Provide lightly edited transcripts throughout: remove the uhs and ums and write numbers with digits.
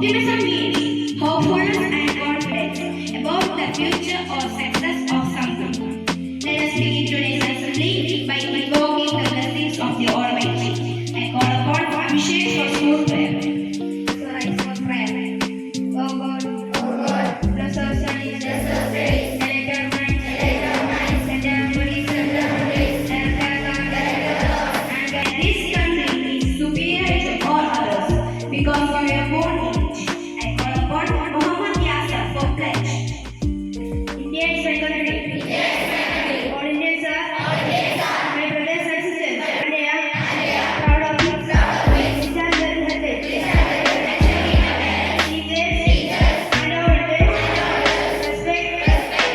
Optimism means hopefulness and confidence about the future or success of something. Let us begin today's assembly by invoking the blessings of the Almighty. I call upon Abhishek for smooth prayer. So rise for prayer. Oh God, bless our studies, elect our minds, send our bodies, and this country is superior to all others because we were born in it. I call upon Muhammad Yasser for pledge. India is my country. All Indians are my brothers and sisters. And they are proud of me. These are their heritage. Teachers and our respect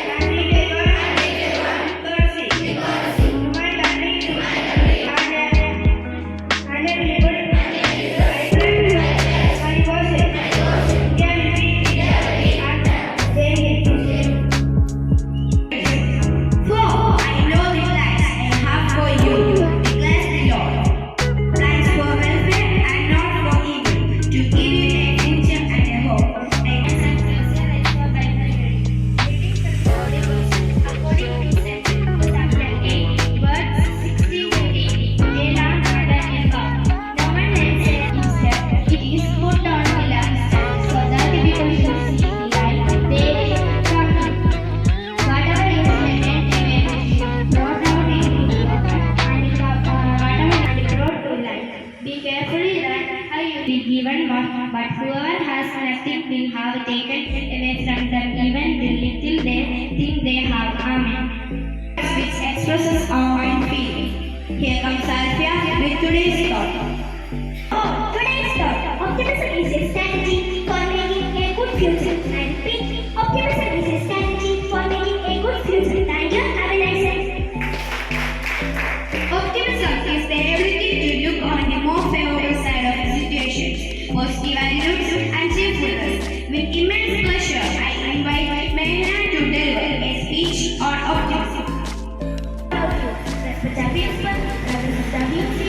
and treat everyone courtesy. To my country and a liberty. I pledge my worship. India will be and they will be. For I know the plans I have for you, declares the Lord. Plans for welfare and not for evil, to give you a future and a hope. According to chapter 8, verse 16 to 18, they learned under a vow. No one else said instead, it is put on the lampstand, so that the people should see the light they come to. Whatever is hidden in a brought out into the water, and whatever is brought to light. Be carefully that how you be given what, but whoever has nothing will have taken away from them, even the little they think they have. Amen. Which expresses our mind feeling. Here comes Alfia with today's thought. Today's thought. Optimism is a strategy for making a good future. And repeat, optimism is a strategy for making a good future. Thank you. Have a nice day. Optimism is the ability to look on the more favorable side of the situation, positive attitude and cheerfulness. With immense pleasure, I invite Mehna to deliver a speech on optimism. Respected principal, Reverend WC,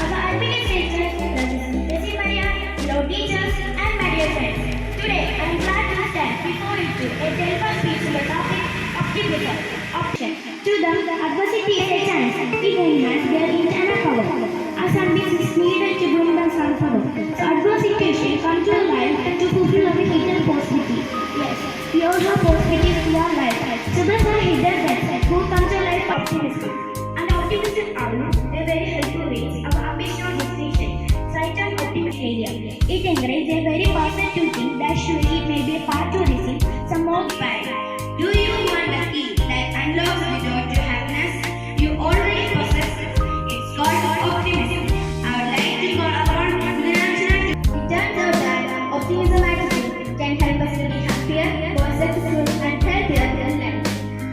our administrator, Reverend Desi Maria, fellow teachers, and my dear friends. Today, I am glad to stand before you to deliver speech on the topic optimism. To them, adversity is a chance. It enhances their internal power. As ambition is needed to bring them some power. So adversity comes to life to fulfill our hidden possibility. Yes, we all have possibilities in our life. So those are hidden threats who come to life optimistic. And optimism are a very helpful way our ambition or destination. Sight of optimism area. It encourages a very positive thinking that surely may be a part to receive some more pride. Do you want the key that unlocks the door to happiness? You already possess it. It's called optimism. I would like to call upon the national. It turns out that optimism attitude can help us to be happier, more successful, and healthier in life.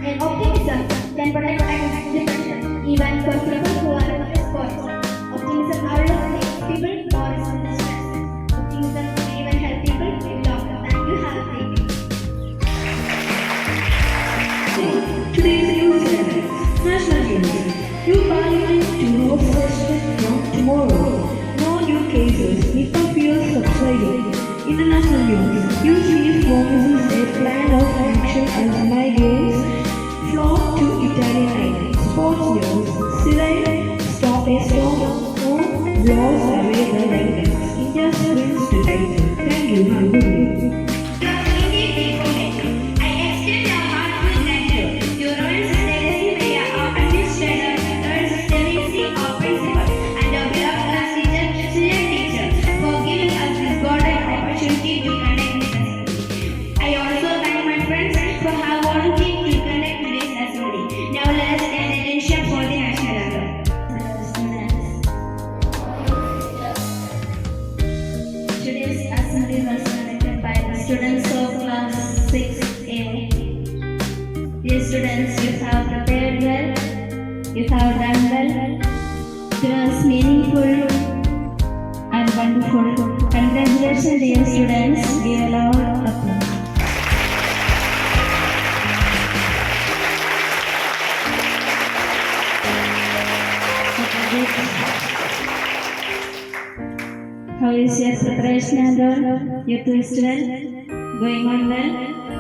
And optimism can protect us depression, even for people who are in sports. Optimism always makes people more stress. Optimism may even help people live longer. Thank you. Have a great day. Today's news headlines. National news. New Parliament to hold session from tomorrow. No new cases. Nipah fears subsiding. International news. UCF promises a plan of action as migrants flock to Italian island. Sports news. Syria stop a storm. Blows away the evidence. India springs to title. Thank you. Have a good day. Students of class 6A. Dear students, you have prepared well, you have done well. It was meaningful and wonderful. Congratulations, dear students. Give a loud applause. How is your preparation and all? Your twist well? Going on well?